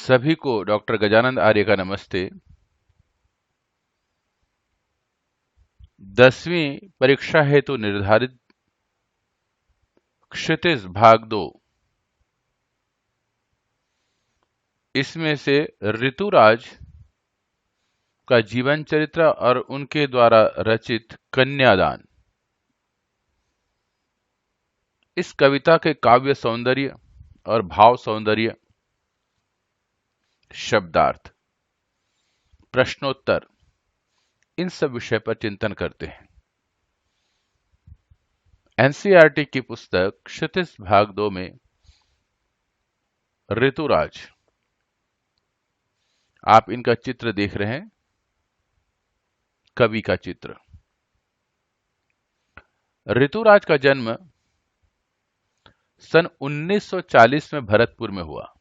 सभी को डॉक्टर गजानंद आर्य का नमस्ते। 10वीं परीक्षा हेतु निर्धारित क्षितिज भाग 2, इसमें से ऋतुराज का जीवन चरित्र और उनके द्वारा रचित कन्यादान, इस कविता के काव्य सौंदर्य और भाव सौंदर्य, शब्दार्थ, प्रश्नोत्तर, इन सब विषय पर चिंतन करते हैं। एनसीईआरटी की पुस्तक क्षितिज भाग 2 में ऋतुराज, आप इनका चित्र देख रहे हैं, कवि का चित्र। ऋतुराज का जन्म सन 1940 में भरतपुर में हुआ।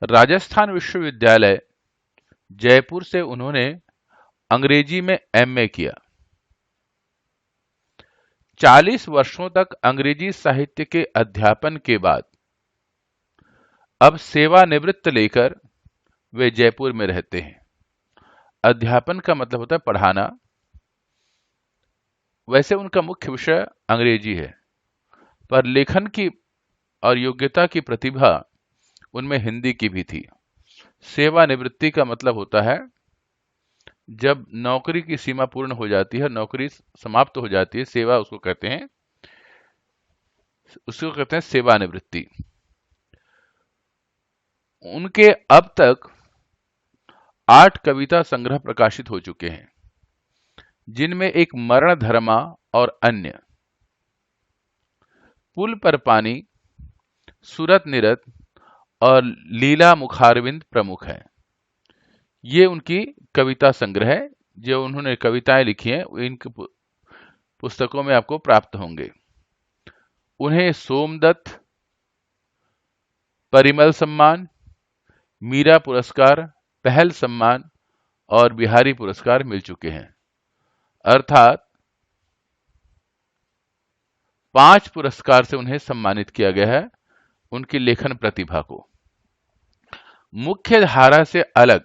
राजस्थान विश्वविद्यालय जयपुर से उन्होंने अंग्रेजी में एमए किया। 40 वर्षों तक अंग्रेजी साहित्य के अध्यापन के बाद अब सेवानिवृत्त लेकर वे जयपुर में रहते हैं। अध्यापन का मतलब होता है पढ़ाना। वैसे उनका मुख्य विषय अंग्रेजी है, पर लेखन की और योग्यता की प्रतिभा उनमें हिंदी की भी थी। सेवानिवृत्ति का मतलब होता है जब नौकरी की सीमा पूर्ण हो जाती है, नौकरी समाप्त हो जाती है, सेवा उसको कहते हैं सेवानिवृत्ति। उनके अब तक 8 कविता संग्रह प्रकाशित हो चुके हैं, जिनमें एक मरण धर्मा और अन्य, पुल पर पानी, सूरत निरत और लीला मुखारविंद प्रमुख हैं। ये उनकी कविता संग्रह है। जो उन्होंने कविताएं लिखी हैं इन पुस्तकों में आपको प्राप्त होंगे। उन्हें सोमदत्त, परिमल सम्मान, मीरा पुरस्कार, पहल सम्मान और बिहारी पुरस्कार मिल चुके हैं। अर्थात 5 पुरस्कार से उन्हें सम्मानित किया गया है उनकी लेखन प्रतिभा को। मुख्य धारा से अलग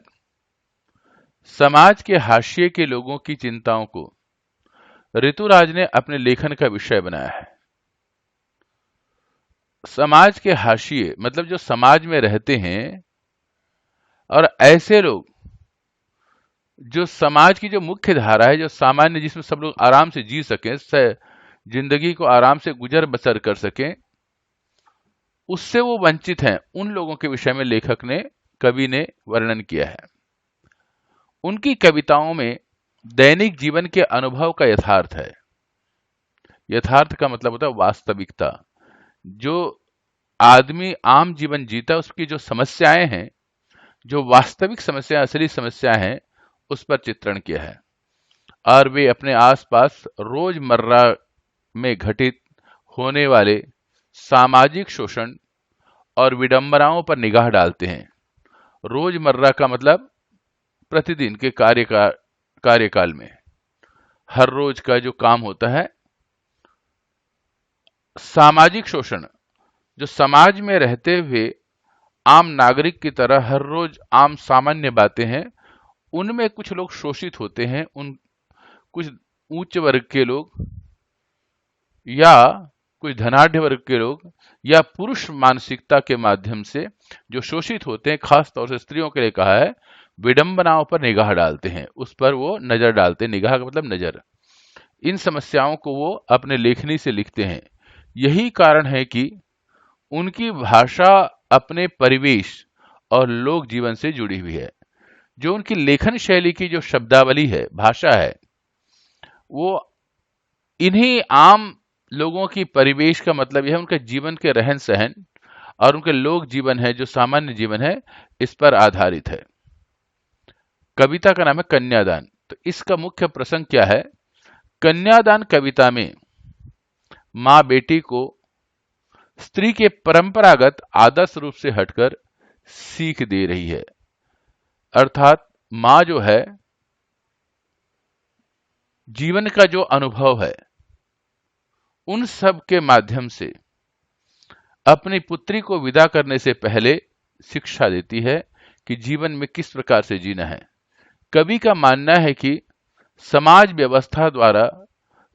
समाज के हाशिए के लोगों की चिंताओं को ऋतुराज ने अपने लेखन का विषय बनाया है। समाज के हाशिए मतलब जो समाज में रहते हैं और ऐसे लोग जो समाज की जो मुख्य धारा है, जो सामान्य, जिसमें सब लोग आराम से जी सकें, जिंदगी को आराम से गुजर बसर कर सकें, उससे वो वंचित हैं। उन लोगों के विषय में लेखक ने, कवि ने वर्णन किया है। उनकी कविताओं में दैनिक जीवन के अनुभव का यथार्थ है। यथार्थ का मतलब होता है वास्तविकता। जो आदमी आम जीवन जीता है उसकी जो समस्याएं हैं, जो वास्तविक समस्या, असली समस्याएं हैं, उस पर चित्रण किया है। और वे अपने आसपास रोजमर्रा में घटित होने वाले सामाजिक शोषण और विडंबनाओं पर निगाह डालते हैं। रोजमर्रा का मतलब प्रतिदिन के कार्यकाल में हर रोज का जो काम होता है। सामाजिक शोषण, जो समाज में रहते हुए आम नागरिक की तरह हर रोज आम सामान्य बातें हैं, उनमें कुछ लोग शोषित होते हैं। कुछ उच्च वर्ग के लोग या कुछ धनाढ्य वर्ग के लोग या पुरुष मानसिकता के माध्यम से जो शोषित होते हैं, खास तौर से स्त्रियों के लिए कहा है, विडंबनाओं पर निगाह डालते हैं, उस पर वो नजर डालते हैं। निगाह का मतलब नजर। इन समस्याओं को वो अपने लेखनी से लिखते हैं। यही कारण है कि उनकी भाषा अपने परिवेश और लोक जीवन से जुड़ी हुई है। जो उनकी लेखन शैली की जो शब्दावली है, भाषा है, वो इन्हीं आम लोगों की परिवेश का मतलब यह है उनके जीवन के रहन सहन और उनके लोक जीवन है, जो सामान्य जीवन है, इस पर आधारित है। कविता का नाम है कन्यादान। तो इसका मुख्य प्रसंग क्या है? कन्यादान कविता में मां बेटी को स्त्री के परंपरागत आदर्श रूप से हटकर सीख दे रही है। अर्थात मां जो है, जीवन का जो अनुभव है, उन सब के माध्यम से अपनी पुत्री को विदा करने से पहले शिक्षा देती है कि जीवन में किस प्रकार से जीना है। कवि का मानना है कि समाज व्यवस्था द्वारा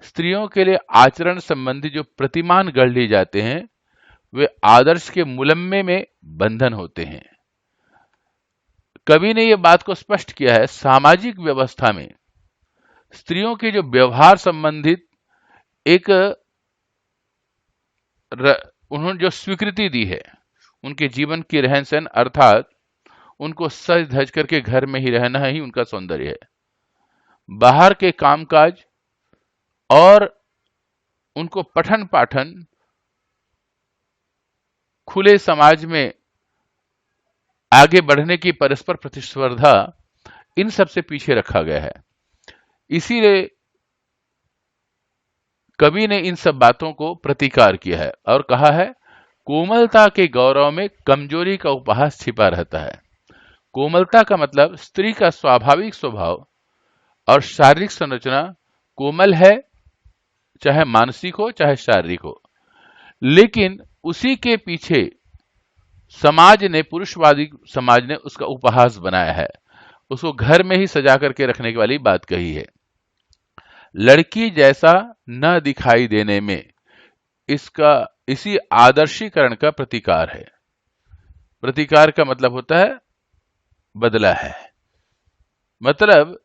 स्त्रियों के लिए आचरण संबंधी जो प्रतिमान गढ़ लिए जाते हैं वे आदर्श के मुलम्मे में बंधन होते हैं। कवि ने यह बात को स्पष्ट किया है, सामाजिक व्यवस्था में स्त्रियों के जो व्यवहार संबंधित एक उन्होंने जो स्वीकृति दी है उनके जीवन की रहन सहन, अर्थात उनको सज धज करके घर में ही रहना ही उनका सौंदर्य है। बाहर के कामकाज और उनको पठन पाठन, खुले समाज में आगे बढ़ने की परस्पर प्रतिस्पर्धा, इन सब से पीछे रखा गया है। इसीलिए कवि ने इन सब बातों को प्रतिकार किया है और कहा है, कोमलता के गौरव में कमजोरी का उपहास छिपा रहता है। कोमलता का मतलब स्त्री का स्वाभाविक स्वभाव और शारीरिक संरचना कोमल है, चाहे मानसिक हो चाहे शारीरिक हो, लेकिन उसी के पीछे समाज ने, पुरुषवादी समाज ने उसका उपहास बनाया है, उसको घर में ही सजा करके रखने वाली बात कही है। लड़की जैसा न दिखाई देने में इसी आदर्शीकरण का प्रतिकार है। प्रतिकार का मतलब होता है बदला है। मतलब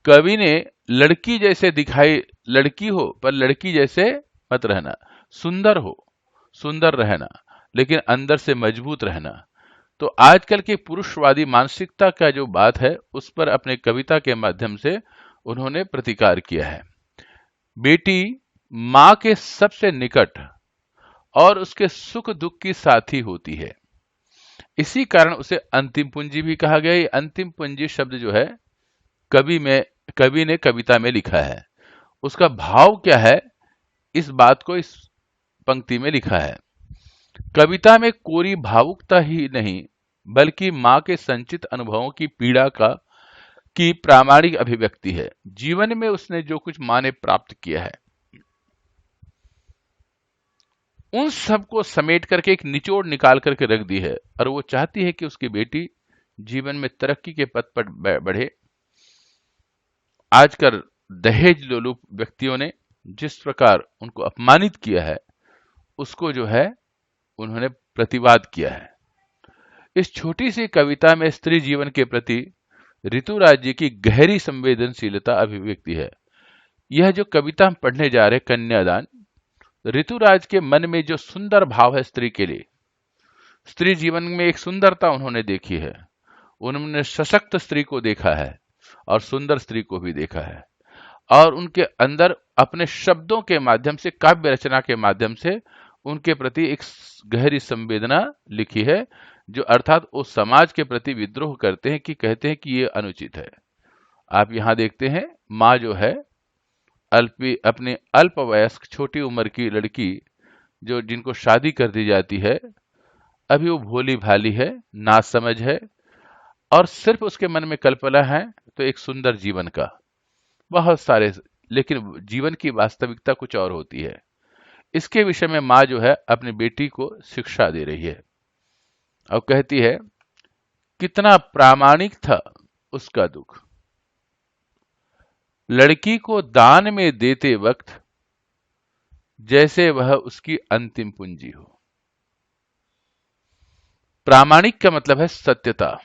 कवि ने लड़की जैसे दिखाई, लड़की हो पर लड़की जैसे मत रहना, सुंदर हो, सुंदर रहना, लेकिन अंदर से मजबूत रहना। तो आजकल की पुरुषवादी मानसिकता का जो बात है उस पर अपने कविता के माध्यम से उन्होंने प्रतिकार किया है। बेटी मां के सबसे निकट और उसके सुख दुख की साथी होती है, इसी कारण उसे अंतिम पूंजी भी कहा गया। ये अंतिम पूंजी शब्द जो है कवि ने कविता में लिखा है। उसका भाव क्या है, इस बात को इस पंक्ति में लिखा है। कविता में कोरी भावुकता ही नहीं बल्कि मां के संचित अनुभवों की पीड़ा की प्रामाणिक अभिव्यक्ति है। जीवन में उसने जो कुछ मां ने प्राप्त किया है उन सबको समेट करके एक निचोड़ निकाल करके रख दी है, और वो चाहती है कि उसकी बेटी जीवन में तरक्की के पथ पर बढ़े। आजकल दहेज लोलुप व्यक्तियों ने जिस प्रकार उनको अपमानित किया है उसको जो है उन्होंने प्रतिवाद किया है। इस छोटी सी कविता में स्त्री जीवन के प्रति ऋतुराज जी की गहरी संवेदनशीलता अभिव्यक्ति है। यह जो कविता हम पढ़ने जा रहे कन्यादान, ऋतुराज के मन में जो सुंदर भाव है स्त्री के लिए, स्त्री जीवन में एक सुंदरता उन्होंने देखी है। उन्होंने सशक्त स्त्री को देखा है और सुंदर स्त्री को भी देखा है, और उनके अंदर अपने शब्दों के माध्यम से, काव्य रचना के माध्यम से उनके प्रति एक गहरी संवेदना लिखी है, जो अर्थात वो समाज के प्रति विद्रोह करते हैं, कि कहते हैं कि ये अनुचित है। आप यहां देखते हैं माँ जो है अपने अल्पवयस्क छोटी उम्र की लड़की जिनको शादी कर दी जाती है, अभी वो भोली भाली है, नासमझ है, और सिर्फ उसके मन में कल्पना है तो एक सुंदर जीवन का, बहुत सारे, लेकिन जीवन की वास्तविकता कुछ और होती है। इसके विषय में माँ जो है अपनी बेटी को शिक्षा दे रही है और कहती है, कितना प्रामाणिक था उसका दुख, लड़की को दान में देते वक्त जैसे वह उसकी अंतिम पूंजी हो। प्रामाणिक का मतलब है सत्यता,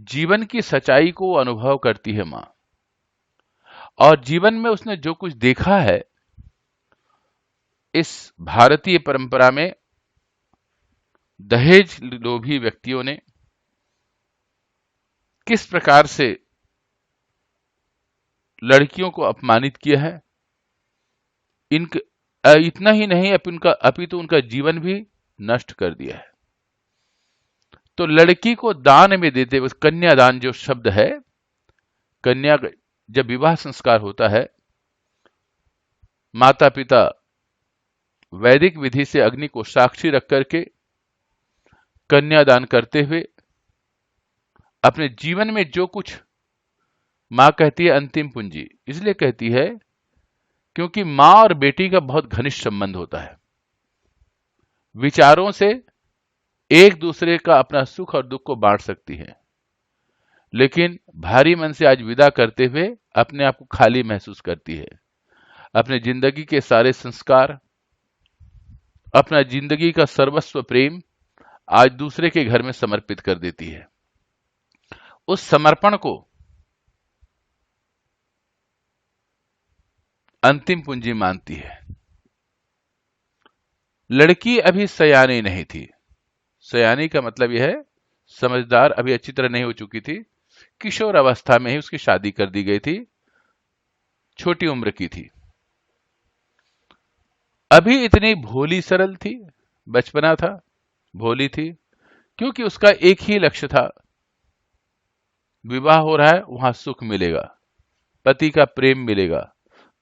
जीवन की सच्चाई को अनुभव करती है मां, और जीवन में उसने जो कुछ देखा है, इस भारतीय परंपरा में दहेज लोभी व्यक्तियों ने किस प्रकार से लड़कियों को अपमानित किया है, इतना ही नहीं अपितु उनका जीवन भी नष्ट कर दिया है। तो लड़की को दान में देते हुए, कन्यादान जो शब्द है, कन्या जब विवाह संस्कार होता है, माता पिता वैदिक विधि से अग्नि को साक्षी रख करके कन्यादान करते हुए अपने जीवन में जो कुछ, मां कहती है अंतिम पूंजी, इसलिए कहती है क्योंकि मां और बेटी का बहुत घनिष्ठ संबंध होता है। विचारों से एक दूसरे का अपना सुख और दुख को बांट सकती है, लेकिन भारी मन से आज विदा करते हुए अपने आप को खाली महसूस करती है। अपने जिंदगी के सारे संस्कार, अपना जिंदगी का सर्वस्व प्रेम आज दूसरे के घर में समर्पित कर देती है। उस समर्पण को अंतिम पूंजी मानती है। लड़की अभी सयानी नहीं थी। सयानी का मतलब यह है समझदार, अभी अच्छी तरह नहीं हो चुकी थी। किशोर अवस्था में ही उसकी शादी कर दी गई थी, छोटी उम्र की थी। अभी इतनी भोली सरल थी, बचपना था, भोली थी, क्योंकि उसका एक ही लक्ष्य था, विवाह हो रहा है, वहां सुख मिलेगा, पति का प्रेम मिलेगा,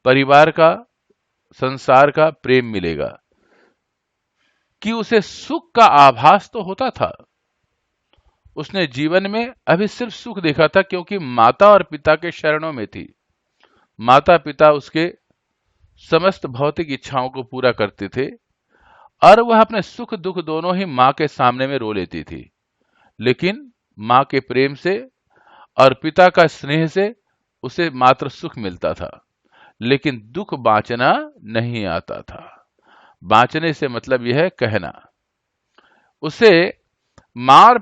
परिवार का, संसार का प्रेम मिलेगा। कि उसे सुख का आभास तो होता था। उसने जीवन में अभी सिर्फ सुख देखा था, क्योंकि माता और पिता के शरणों में थी। माता पिता उसके समस्त भौतिक इच्छाओं को पूरा करते थे, और वह अपने सुख दुख दोनों ही मां के सामने में रो लेती थी। लेकिन मां के प्रेम से और पिता का स्नेह से उसे मात्र सुख मिलता था, लेकिन दुख बांचना नहीं आता था। बांचने से मतलब यह है कहना। उसे मां और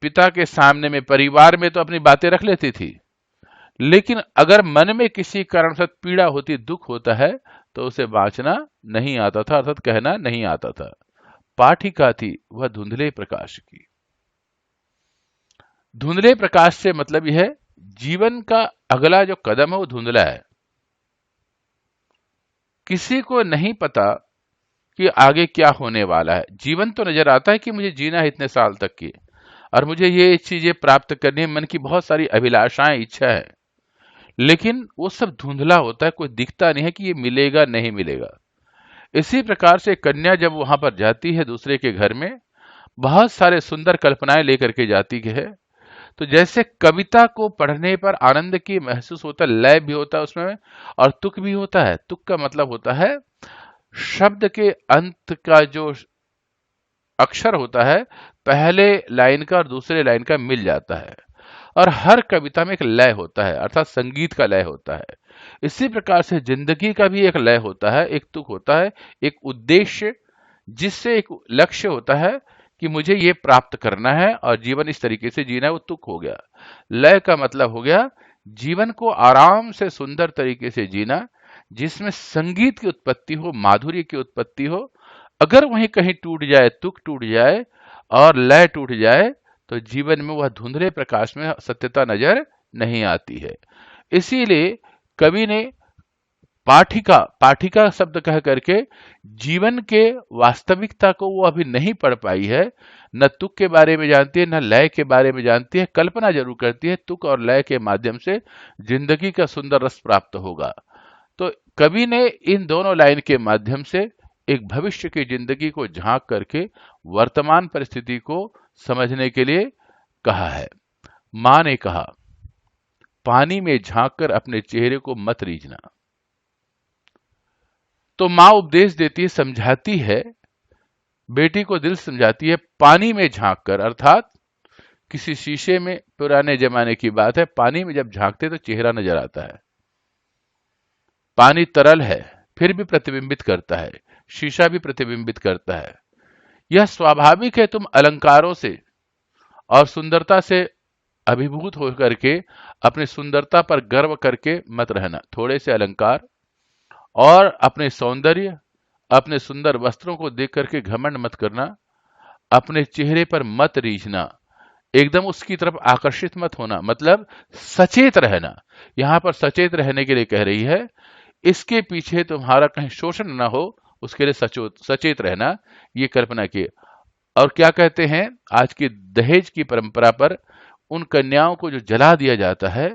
पिता के सामने में, परिवार में तो अपनी बातें रख लेती थी, लेकिन अगर मन में किसी कारण से पीड़ा होती, दुख होता है, तो उसे बांचना नहीं आता था, अर्थात कहना नहीं आता था। पाठिका थी वह धुंधले प्रकाश की। धुंधले प्रकाश से मतलब यह है जीवन का अगला जो कदम है वो धुंधला है। किसी को नहीं पता कि आगे क्या होने वाला है। जीवन तो नजर आता है कि मुझे जीना है इतने साल तक की, और मुझे ये चीजें प्राप्त करनी है, मन की बहुत सारी अभिलाषाएं, इच्छा है, लेकिन वो सब धुंधला होता है, कोई दिखता नहीं है कि ये मिलेगा नहीं मिलेगा। इसी प्रकार से कन्या जब वहां पर जाती है दूसरे के घर में, बहुत सारे सुंदर कल्पनाएं लेकर के जाती है। तो जैसे कविता को पढ़ने पर आनंद की महसूस होता है, लय भी होता है उसमें, और तुक भी होता है। तुक का मतलब होता है शब्द के अंत का जो अक्षर होता है, पहले लाइन का और दूसरे लाइन का मिल जाता है, और हर कविता में एक लय होता है, अर्थात संगीत का लय होता है। इसी प्रकार से जिंदगी का भी एक लय होता है, एक तुक होता है, एक उद्देश्य, जिससे एक लक्ष्य होता है कि मुझे ये प्राप्त करना है और जीवन इस तरीके से जीना है, वो तुक हो गया। लय का मतलब हो गया जीवन को आराम से सुंदर तरीके से जीना, जिसमें संगीत की उत्पत्ति हो, माधुर्य की उत्पत्ति हो। अगर वहीं कहीं टूट जाए, तुक टूट जाए और लय टूट जाए, तो जीवन में वह धुंधले प्रकाश में सत्यता नजर नहीं आती है। इसीलिए कवि ने पाठिका, पाठिका शब्द कह करके जीवन के वास्तविकता को वो अभी नहीं पढ़ पाई है, न तुक के बारे में जानती है, न लय के बारे में जानती है, कल्पना जरूर करती है तुक और लय के माध्यम से जिंदगी का सुंदर रस प्राप्त होगा। तो कवि ने इन दोनों लाइन के माध्यम से एक भविष्य की जिंदगी को झांक करके वर्तमान परिस्थिति को समझने के लिए कहा है। मां ने कहा, पानी में झांक कर अपने चेहरे को मत रीझना। तो मां उपदेश देती है, समझाती है, बेटी को दिल समझाती है, पानी में झांक कर, अर्थात किसी शीशे में, पुराने जमाने की बात है, पानी में जब झांकते तो चेहरा नजर आता है। पानी तरल है, फिर भी प्रतिबिंबित करता है, शीशा भी प्रतिबिंबित करता है। यह स्वाभाविक है। तुम अलंकारों से और सुंदरता से अभिभूत होकर के अपनी सुंदरता पर गर्व करके मत रहना। थोड़े से अलंकार और अपने सौंदर्य, अपने सुंदर वस्त्रों को देख करके घमंड मत करना। अपने चेहरे पर मत रीझना, एकदम उसकी तरफ आकर्षित मत होना, मतलब सचेत रहना। यहां पर सचेत रहने के लिए कह रही है, इसके पीछे तुम्हारा कहीं शोषण ना हो, उसके लिए सचेत रहना, ये कल्पना की। और क्या कहते हैं, आज की दहेज की परंपरा पर उन कन्याओं को जो जला दिया जाता है,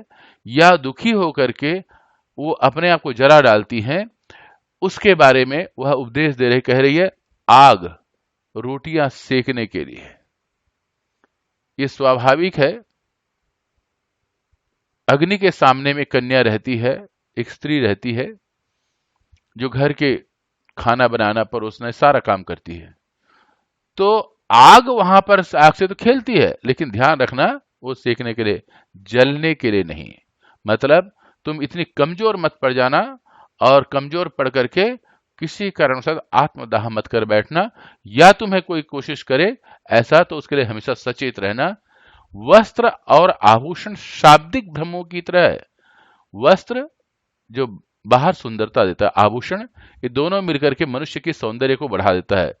या दुखी होकर के वो अपने आप को जला डालती हैं, उसके बारे में वह उपदेश दे रही, कह रही है, आग रोटियां सेकने के लिए। ये स्वाभाविक है। अग्नि के सामने में कन्या रहती है, एक स्त्री रहती है, जो घर के खाना बनाना, परोसना, सारा काम करती है। तो आग वहां पर आग से तो खेलती है, लेकिन ध्यान रखना वो सेकने के लिए, जलने के लिए नहीं। मतलब तुम इतनी कमजोर मत पड़ जाना, और कमजोर पड़ करके किसी कारण से आत्मदाह मत कर बैठना, या तुम्हें कोई कोशिश करे ऐसा, तो उसके लिए हमेशा सचेत रहना। वस्त्र और आभूषण शाब्दिक भ्रमों की तरह है। वस्त्र जो बाहर सुंदरता देता है, आभूषण ये दोनों मिलकर के मनुष्य के सौंदर्य को बढ़ा देता है।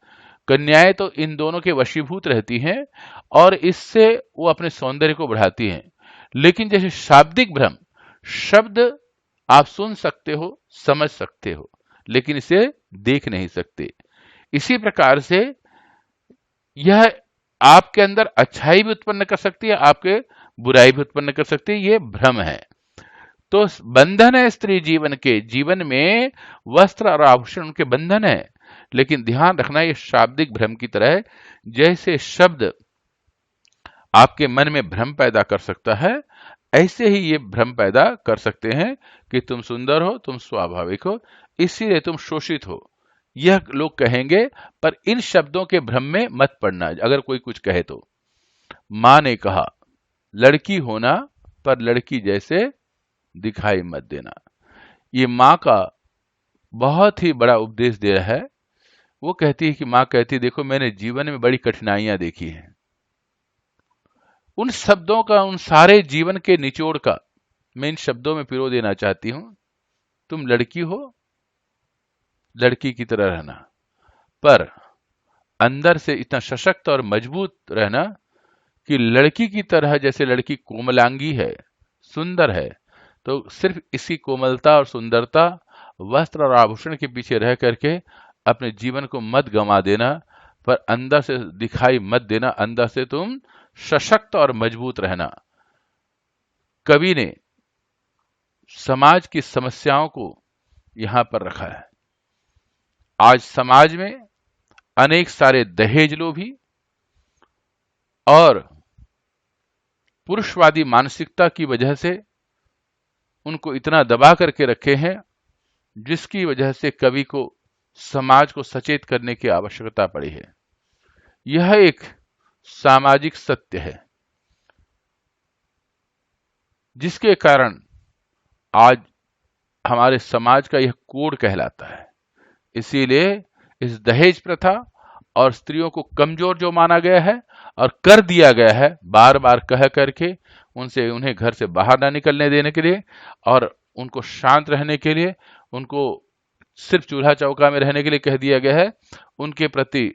कन्याएं तो इन दोनों के वशीभूत रहती हैं और इससे वो अपने सौंदर्य को बढ़ाती हैं। लेकिन जैसे शाब्दिक भ्रम, शब्द आप सुन सकते हो, समझ सकते हो, लेकिन इसे देख नहीं सकते। इसी प्रकार से यह आपके अंदर अच्छाई भी उत्पन्न कर सकती है, आपके बुराई भी उत्पन्न कर सकती है, ये भ्रम है। तो बंधन है स्त्री जीवन के, जीवन में वस्त्र और आभूषण उनके बंधन है, लेकिन ध्यान रखना ये शाब्दिक भ्रम की तरह है। जैसे शब्द आपके मन में भ्रम पैदा कर सकता है, ऐसे ही ये भ्रम पैदा कर सकते हैं कि तुम सुंदर हो, तुम स्वाभाविक हो, इसीलिए तुम शोषित हो, यह लोग कहेंगे। पर इन शब्दों के भ्रम में मत पड़ना। अगर कोई कुछ कहे तो, मां ने कहा लड़की होना पर लड़की जैसे दिखाई मत देना, ये माँ का बहुत ही बड़ा उपदेश दे रहा है। वो कहती है कि माँ कहती है, देखो मैंने जीवन में बड़ी कठिनाइयां देखी हैं, उन शब्दों का, उन सारे जीवन के निचोड़ का मैं इन शब्दों में पिरो देना चाहती हूं। तुम लड़की हो, लड़की की तरह रहना, पर अंदर से इतना सशक्त और मजबूत रहना कि लड़की की तरह, जैसे लड़की कोमलांगी है, सुंदर है, तो सिर्फ इसी कोमलता और सुंदरता, वस्त्र और आभूषण के पीछे रह करके अपने जीवन को मत गंवा देना, पर अंदर से दिखाई मत देना, अंदर से तुम सशक्त और मजबूत रहना। कवि ने समाज की समस्याओं को यहां पर रखा है। आज समाज में अनेक सारे दहेज लोभी और पुरुषवादी मानसिकता की वजह से उनको इतना दबा करके रखे हैं, जिसकी वजह से कवि को समाज को सचेत करने की आवश्यकता पड़ी है। यह एक सामाजिक सत्य है, जिसके कारण आज हमारे समाज का यह कोड कहलाता है। इसीलिए इस दहेज प्रथा और स्त्रियों को कमजोर जो माना गया है और कर दिया गया है, बार बार कह करके उनसे, उन्हें घर से बाहर ना निकलने देने के लिए और उनको शांत रहने के लिए, उनको सिर्फ चूल्हा चौका में रहने के लिए कह दिया गया है, उनके प्रति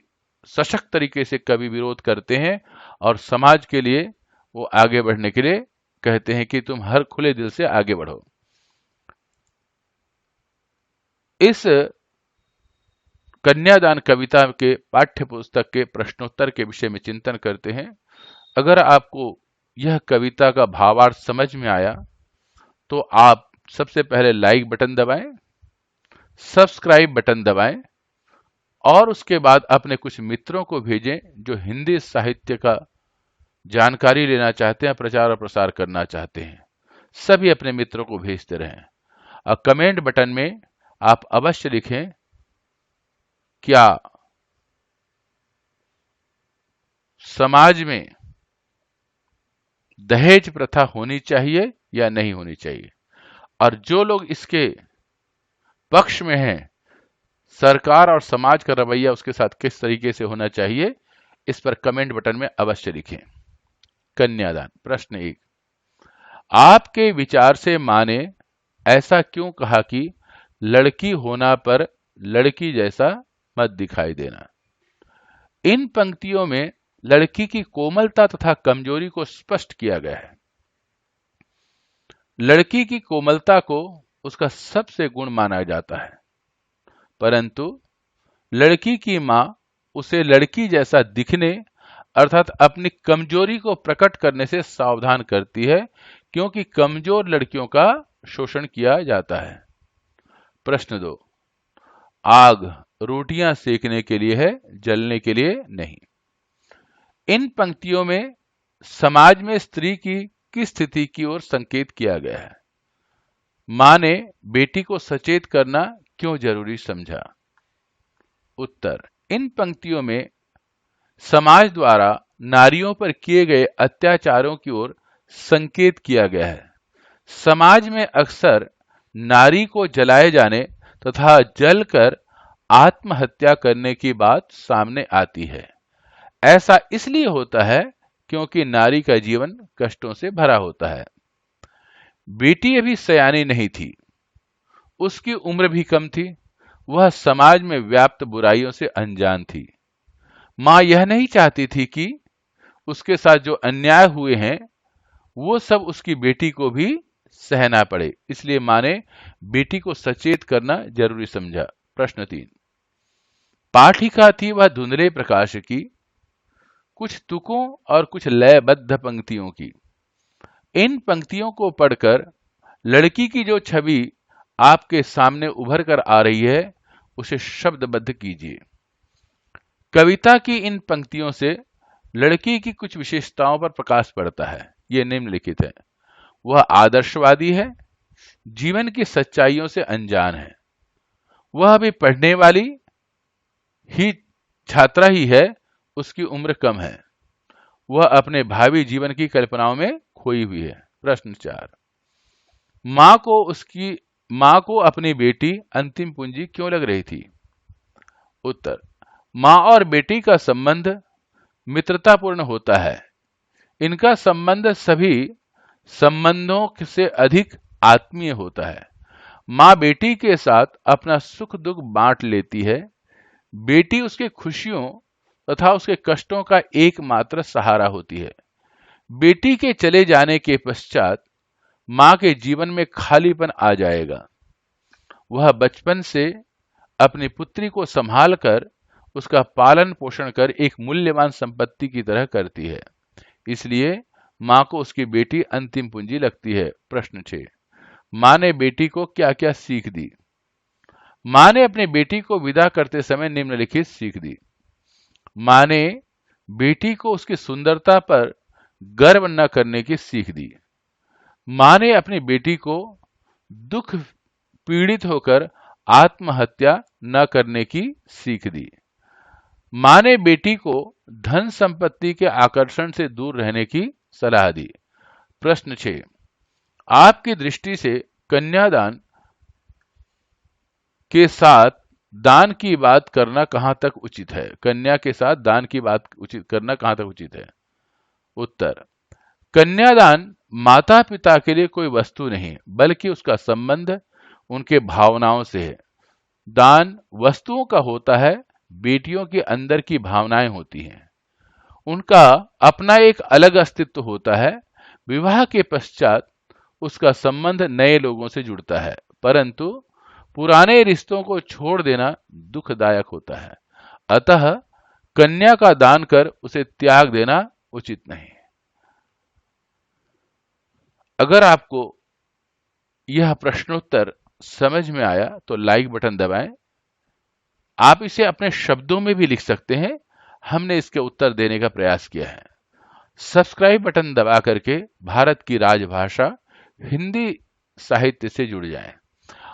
सशक्त तरीके से कवि विरोध करते हैं और समाज के लिए वो आगे बढ़ने के लिए कहते हैं कि तुम हर खुले दिल से आगे बढ़ो। इस कन्यादान कविता के पाठ्य पुस्तक के प्रश्नोत्तर के विषय में चिंतन करते हैं। अगर आपको यह कविता का भावार्थ समझ में आया तो आप सबसे पहले लाइक बटन दबाएं, सब्सक्राइब बटन दबाएं और उसके बाद अपने कुछ मित्रों को भेजें जो हिंदी साहित्य का जानकारी लेना चाहते हैं, प्रचार और प्रसार करना चाहते हैं। सभी अपने मित्रों को भेजते रहें और कमेंट बटन में आप अवश्य लिखें, क्या समाज में दहेज प्रथा होनी चाहिए या नहीं होनी चाहिए, और जो लोग इसके पक्ष में हैं, सरकार और समाज का रवैया उसके साथ किस तरीके से होना चाहिए, इस पर कमेंट बटन में अवश्य लिखें। कन्यादान प्रश्न 1, आपके विचार से मां ने ऐसा क्यों कहा कि लड़की होना पर लड़की जैसा मत दिखाई देना? इन पंक्तियों में लड़की की कोमलता तथा कमजोरी को स्पष्ट किया गया है। लड़की की कोमलता को उसका सबसे गुण माना जाता है, परंतु लड़की की मां उसे लड़की जैसा दिखने अर्थात अपनी कमजोरी को प्रकट करने से सावधान करती है, क्योंकि कमजोर लड़कियों का शोषण किया जाता है। प्रश्न 2, आग रोटियां सेकने के लिए है, जलने के लिए नहीं। इन पंक्तियों में समाज में स्त्री की किस स्थिति की ओर संकेत किया गया है? मां ने बेटी को सचेत करना क्यों जरूरी समझा? उत्तर, इन पंक्तियों में समाज द्वारा नारियों पर किए गए अत्याचारों की ओर संकेत किया गया है। समाज में अक्सर नारी को जलाए जाने तथा जलकर आत्महत्या करने की बात सामने आती है। ऐसा इसलिए होता है क्योंकि नारी का जीवन कष्टों से भरा होता है। बेटी अभी सयानी नहीं थी, उसकी उम्र भी कम थी, वह समाज में व्याप्त बुराइयों से अनजान थी। मां यह नहीं चाहती थी कि उसके साथ जो अन्याय हुए हैं वो सब उसकी बेटी को भी सहना पड़े, इसलिए मां ने बेटी को सचेत करना जरूरी समझा। प्रश्न 3, पाठिका थी वह धुंधले प्रकाश की, कुछ तुकों और कुछ लयबद्ध पंक्तियों की। इन पंक्तियों को पढ़कर लड़की की जो छवि आपके सामने उभर कर आ रही है उसे शब्दबद्ध कीजिए। कविता की इन पंक्तियों से लड़की की कुछ विशेषताओं पर प्रकाश पड़ता है। ये निम्नलिखित है। वह आदर्शवादी है, जीवन की सच्चाइयों से अनजान है, वह अभी पढ़ने वाली ही छात्रा ही है, उसकी उम्र कम है, वह अपने भावी जीवन की कल्पनाओं में खोई हुई है। प्रश्न 4, मां को अपनी बेटी अंतिम पूंजी क्यों लग रही थी? उत्तर, मां और बेटी का संबंध मित्रतापूर्ण होता है। इनका संबंध सभी संबंधों से अधिक आत्मीय होता है। मां बेटी के साथ अपना सुख दुख बांट लेती है। बेटी उसके खुशियों तथा उसके कष्टों का एकमात्र सहारा होती है। बेटी के चले जाने के पश्चात मां के जीवन में खालीपन आ जाएगा। वह बचपन से अपनी पुत्री को संभाल कर उसका पालन पोषण कर एक मूल्यवान संपत्ति की तरह करती है, इसलिए मां को उसकी बेटी अंतिम पूंजी लगती है। प्रश्न 6, मां ने बेटी को क्या क्या सीख दी? मां ने अपनी बेटी को विदा करते समय निम्नलिखित सीख दी। मां ने बेटी को उसकी सुंदरता पर गर्व न करने की सीख दी। मां ने अपनी बेटी को दुख पीड़ित होकर आत्महत्या न करने की सीख दी। मां ने बेटी को धन संपत्ति के आकर्षण से दूर रहने की सलाह दी। प्रश्न 6, आपकी दृष्टि से कन्यादान के साथ दान की बात करना कहां तक उचित है? कन्या के साथ दान की बात करना कहां तक उचित है? उत्तर, कन्यादान माता पिता के लिए कोई वस्तु नहीं बल्कि उसका संबंध उनके भावनाओं से है। दान वस्तुओं का होता है, बेटियों के अंदर की भावनाएं होती हैं, उनका अपना एक अलग अस्तित्व होता है। विवाह के पश्चात उसका संबंध नए लोगों से जुड़ता है, परंतु पुराने रिश्तों को छोड़ देना दुखदायक होता है। अतः कन्या का दान कर उसे त्याग देना उचित नहीं। अगर आपको यह प्रश्नोत्तर समझ में आया तो लाइक बटन दबाएं। आप इसे अपने शब्दों में भी लिख सकते हैं, हमने इसके उत्तर देने का प्रयास किया है। सब्सक्राइब बटन दबा करके भारत की राजभाषा हिंदी साहित्य से जुड़ जाएं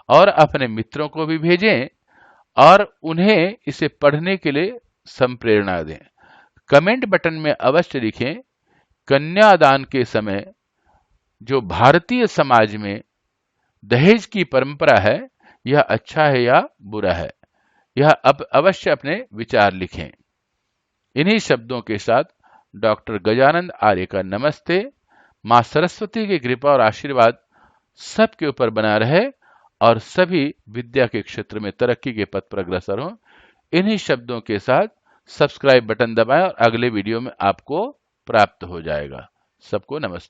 और अपने मित्रों को भी भेजें और उन्हें इसे पढ़ने के लिए संप्रेरणा दें। कमेंट बटन में अवश्य लिखें, कन्यादान के समय जो भारतीय समाज में दहेज की परंपरा है यह अच्छा है या बुरा है, यह अब अवश्य अपने विचार लिखें। इन्हीं शब्दों के साथ डॉक्टर गजानंद आर्य का नमस्ते। मां सरस्वती की कृपा और आशीर्वाद सबके ऊपर बना रहे और सभी विद्या के क्षेत्र में तरक्की के पथ पर अग्रसर हों। इन्हीं शब्दों के साथ सब्सक्राइब बटन दबाएं और अगले वीडियो में आपको प्राप्त हो जाएगा। सबको नमस्ते।